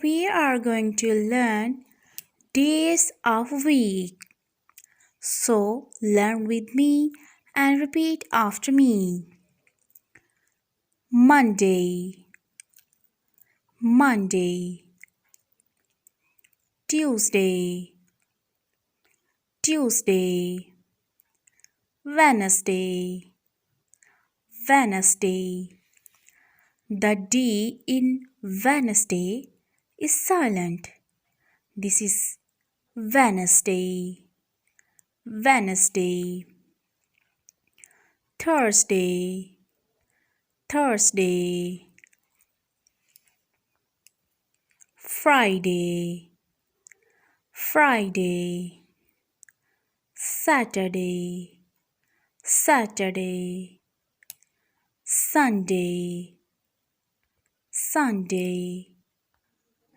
we are going to learn days of week. So learn with me and repeat after me. Monday, Monday. Tuesday, Tuesday. Wednesday, Wednesday. The D in Wednesday is silent. This is Wednesday, Wednesday. Thursday, Thursday. Friday, Friday. Saturday, Saturday. Sunday, Sunday.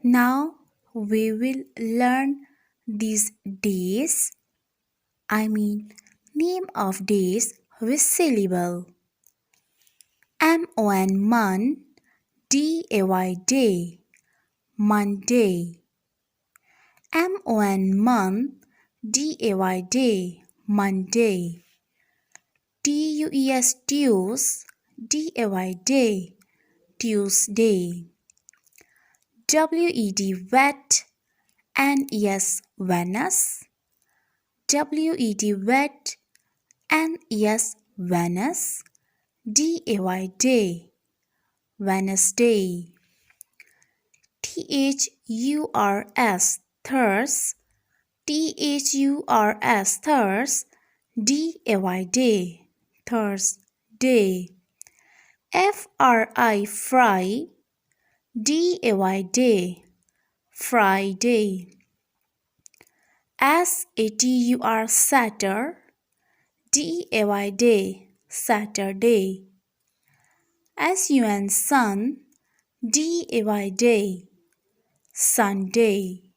Now we will learn these days, name of days with syllable. M-O-N mon, D-A-Y day, Monday. M-O-N mon, D-A-Y day, Monday. T-U-E-S Tues, D-A-Y day, Tuesday. W-E-D wet, N-E-S Venus, W-E-D wet, N-E-S Venus, D-A-Y day, Wednesday. T-H-U-R-S Thurs, T-H-U-R-S Thurs, D-A-Y day, Thursday. F-R-I Fry, D-A-Y day, Friday. S-A-T-U-R Satur, D-A-Y day, Saturday. S-U-N Sun, D-A-Y day, Sunday.